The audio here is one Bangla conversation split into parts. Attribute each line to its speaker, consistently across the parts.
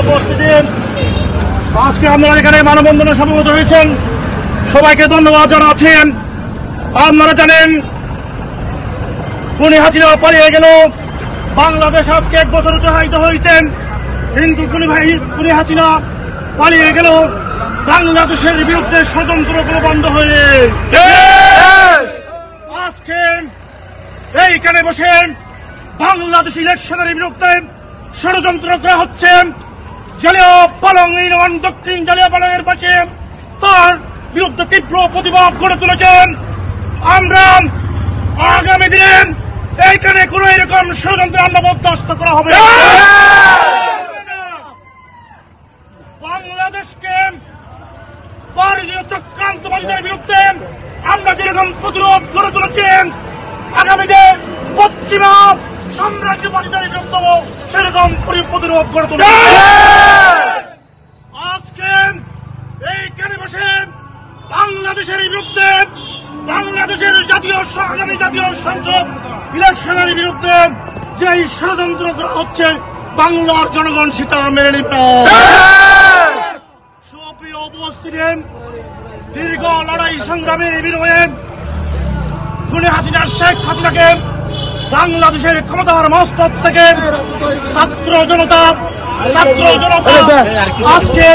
Speaker 1: উপস্থিতি, আজকে আপনারা এখানে মানববন্ধনে সমবেত হয়েছেন, সবাইকে ধন্যবাদ জানাচ্ছেন। আপনারা জানেন খুনি হাসিনা পালিয়ে গেল, বাংলাদেশ আজকে 1 বছর অতিবাহিত হয়েছেন, কিন্তু খুনি হাসিনা পালিয়ে গেল বাংলাদেশের বিরুদ্ধে ষড়যন্ত্রগুলো বন্ধ হয়ে। আজকে এইখানে বসে বাংলাদেশ ইলেকশনের বিরুদ্ধে ষড়যন্ত্র করা হচ্ছে। জালিয়াপালং ইউনিয়ন দক্ষিণ জালিয়াপালংয়ের পাশে তার বিরুদ্ধে তীব্র প্রতিবাদ গড়ে তুলেছেন। আমরা আগামী দিনে এইখানে কোন এরকম ষড়যন্ত্র আমরা বরদাস্ত করা হবে। বাংলাদেশকে ভারতীয় চক্রান্তবাদীদের বিরুদ্ধে আমরা যেরকম প্রতিরোধ গড়ে তুলেছেন, আগামীতে পশ্চিমা সাম্রাজ্যবাদীদের বিরুদ্ধে সেরকম প্রতিরোধ গড়ে তুলবে। আজকে এইখানে বসে বাংলাদেশের বিরুদ্ধে, বাংলাদেশের আগামী জাতীয় সংসদ ইলেকশনের বিরুদ্ধে যে ষড়যন্ত্র করা হচ্ছে, বাংলার জনগণ সেটা মেনে নেবে। সুপ্রিয় উপস্থিতি, দীর্ঘ লড়াই সংগ্রামের বিনিময়ে খুনি হাসিনার শেখ হাসিনাকে বাংলাদেশের ক্ষমতার মস্তক থেকে ছাত্র জনতা আজকে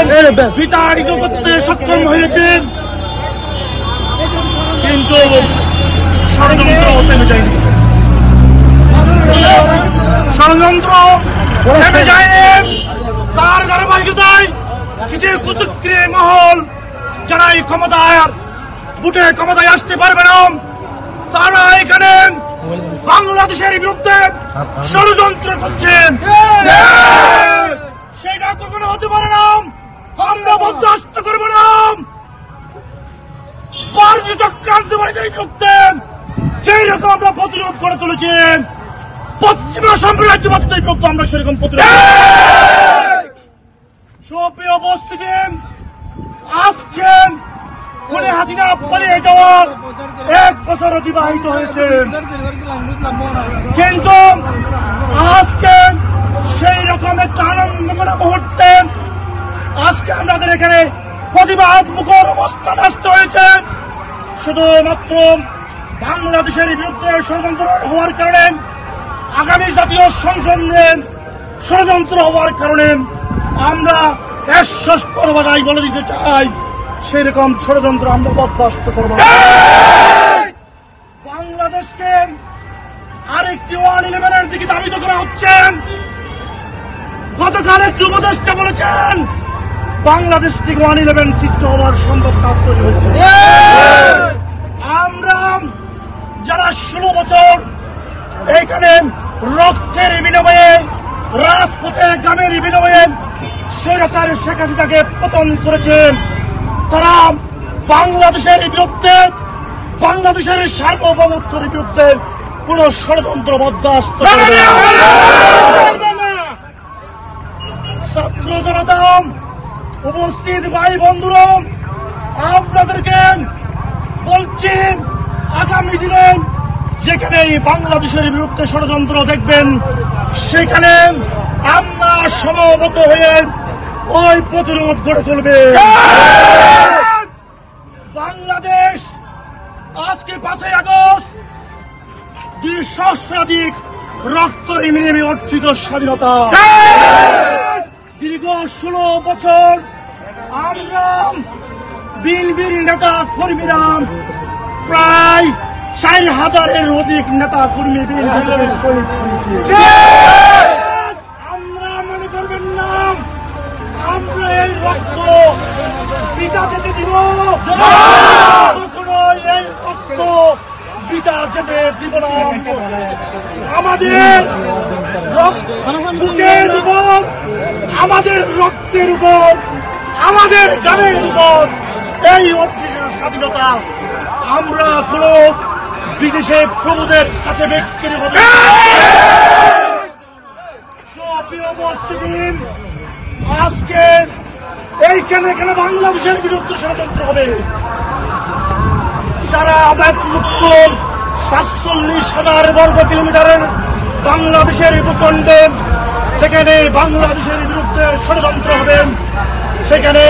Speaker 1: বিতাড়িত করতে সক্ষম হয়েছে, কিন্তু ষড়যন্ত্র থেমে যায়নি। ষড়যন্ত্র থেমে যায়নি, তার ধারাবাহিকতায় কিছু কুচক্রী মহল যারা এই ক্ষমতায় বুটে ক্ষমতায় আসতে পারবে না, তারা এখানে বাংলাদেশের বিরুদ্ধে ষড়যন্ত্র করছেন। সেটা কখনো হতে পারে না, আমরা বরদাস্ত করব না। ভারতীয় চক্রান্তবাদীদের বিরুদ্ধে সেই রকম আমরা প্রতিরোধ করে তুলেছেন, পশ্চিমা সাম্রাজ্যবাদীদের বিরুদ্ধে আমরা সেরকম প্রতিরোধ। সুপ্রিয় উপস্থিতি, আজকে খুনি হাসিনা পালিয়ে যাওয়ার 1 বছর অতিবাহিত হয়েছে, কিন্তু আজকে সেই রকম একটা আনন্দময় মুহূর্তে আজকে আমাদের এখানে প্রতিবাদ মুখর অবস্থান আসতে হয়েছে। শুধুমাত্র বাংলাদেশের বিরুদ্ধে ষড়যন্ত্র হওয়ার কারণে, আগামী জাতীয় সংসদ ষড়যন্ত্র হওয়ার কারণে আমরা স্পষ্ট ভাষায় বলে দিতে চাই, সেরকম ষড়যন্ত্র আমরা বরদাস্ত করব না। বাংলাদেশকে আরেকটি 1-11-এর দিকে ধাবিত করা হচ্ছে। গতকাল একটি উপদেষ্টা বলেছেন বাংলাদেশ থেকে 1-11 সৃষ্টি হওয়ার সম্ভাবনা তৈরি হচ্ছে। আমরা যারা 16 বছর এইখানে রক্তের বিনিময়ে, রাজপথের গ্রামের বিনিময়ে স্বৈরাচার শেখ হাসিনাকে পতন করেছেন, তারা বাংলাদেশের বিরুদ্ধে, বাংলাদেশের সার্বভৌমত্বের বিরুদ্ধে কোন ষড়যন্ত্র বরদাস্ত করবে না। ছাত্র জনতা, উপস্থিত ভাই বন্ধুরা, আপনাদেরকে বলছি, আগামী দিনে যেখানে বাংলাদেশের বিরুদ্ধে ষড়যন্ত্র দেখবেন, সেখানে আমরা সমবেত হয়ে ওই প্রতিরোধ গড়ে তুলবে। বাংলাদেশ আজকে 5 আগস্ট 2 সহস্রাধিক রক্ত নেমে অর্জিত স্বাধীনতা। দীর্ঘ 16 বছর আমরা বিএনপির নেতা কর্মীরা প্রায় 4000-এর অধিক নেতা কর্মী বিএনপি শহীদ হয়েছে। আমরা মনে করবেন না আমরা এই রক্ত পিতা যেতে দিব, কখনো এই রক্ত পিতা যেতে দিব না। আমাদের বুকের উপর, আমাদের রক্তের উপর, আমাদের গানের উপর এই অর্জিত স্বাধীনতা আমরা কোন বিদেশে প্রভুদের কাছে বিক্রি হবে। সুপ্রিয় উপস্থিতি, আজকে এইখানে বাংলাদেশের বিরুদ্ধে ষড়যন্ত্র হবে। সারা 1,47,000 বর্গ কিলোমিটারের বাংলাদেশের ভূখণ্ডে সেখানে বাংলাদেশের বিরুদ্ধে বিরুদ্ধে ষড়যন্ত্র হবেন, সেখানে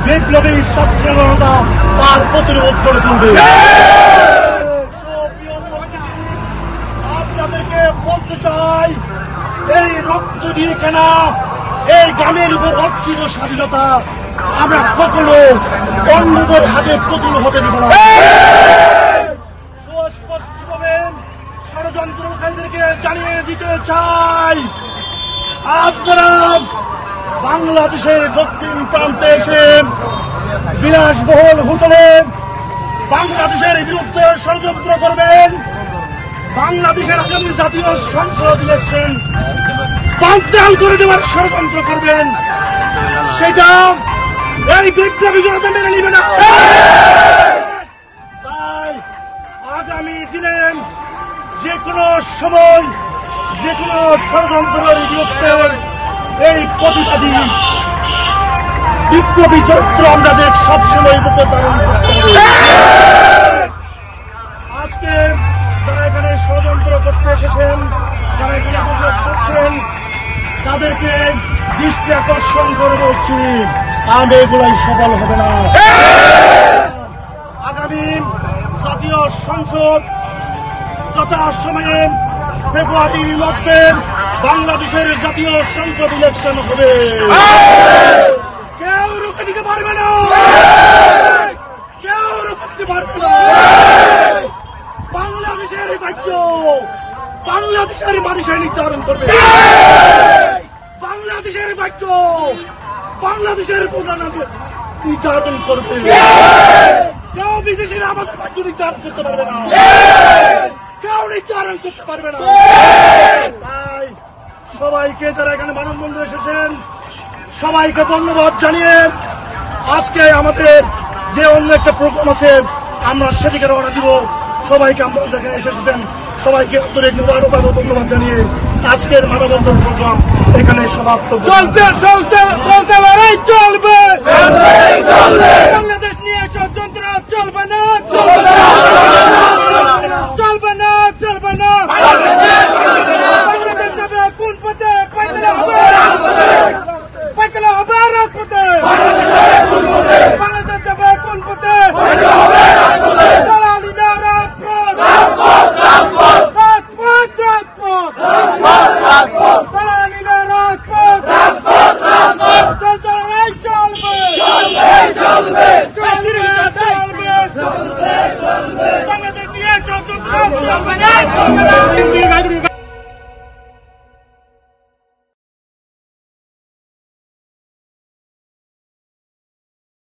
Speaker 1: বিপ্লবী ছাত্র জনতা তার প্রতিরোধ করে তুলবে। আপনাদেরকে বলতে চাই, এই রক্ত দিয়ে কেনা এই গ্রামের উপর অর্জিত স্বাধীনতা আমরা কখনো অন্যদের হাতে পুতুল হতে দেব না। সুস্পষ্টভাবে ষড়যন্ত্রকারীদেরকে জানিয়ে দিতে চাই, আপনারা বাংলাদেশের দক্ষিণ প্রান্তে এসে বিলাসবহুল হোটেলে বাংলাদেশের বিরুদ্ধে ষড়যন্ত্র করবেন, বাংলাদেশের আগামী জাতীয় সংসদ ইলেকশন বানচাল করে দেওয়ার ষড়যন্ত্র করবেন, সেটা এই বিপ্লবী জনতা মেনে নিবে না। তাই আগামী দিনে যে কোনো সময় যে কোনো ষড়যন্ত্রের বিরুদ্ধে এই প্রতিবাদী বিপ্লবী চরিত্র আমাদের সবসময় বুকে ধারণ করতে হবে। আজকে যারা এখানে ষড়যন্ত্র করতে এসেছেন, যারা এখানে অভিযোগ করছেন, তাদেরকে দৃষ্টি আকর্ষণ করে বলছি, আর এগুলাই সফল হবে না। আগামী জাতীয় সংসদ যথাসময়ে ফেব্রুয়ারির মধ্যে বাংলাদেশের জাতীয় সংসদ ইলেকশন হবে, কেউ রুখে দিতে পারবে না, কেউ রুখে দিতে পারবে না। বাংলাদেশের ভাগ্য বাংলাদেশের মানুষের নির্ধারণ করবে, বাংলাদেশের ভাগ্য বাংলাদেশের প্রধান নির্ধারণ করবে, কেউ বিদেশিরা আমাদের ভাগ্য নির্ধারণ করতে পারবে না, কেউ নির্ধারণ করতে পারবে না। তাই সবাইকে যারা এখানে মানববন্ধনে এসেছেন সবাইকে ধন্যবাদ জানিয়ে আজকে আমাদের যে অন্য একটা প্রোগ্রাম আছে আমরা সেদিকে রওনা দিব। সবাইকে আমরা যেখানে এসেছেন সবাইকে আন্তরিক মুবারকবাদ ও ধন্যবাদ জানিয়ে আজকের মানববন্ধন প্রোগ্রাম এখানে সমাপ্ত।
Speaker 2: চলতে চলতে চলতে লড়াই চলবে, বাংলাদেশ নিয়ে ষড়যন্ত্র চলবে না, চলবে না, চলবে না, চলবে না। বাংলাদেশ যাবে কোন পথে? পাইতলা হবে, পাইতলা হবে রাজপথে। বাংলাদেশ যাবে কোন পথে? দালালিরা রাজপথ, রাজপথ, রাজপথ, দালালিরা রাজপথ, চলতে লড়াই চলবে, চলবে, চলবে, বাংলাদেশ নিয়ে ষড়যন্ত্র চলবে না, চলবে না।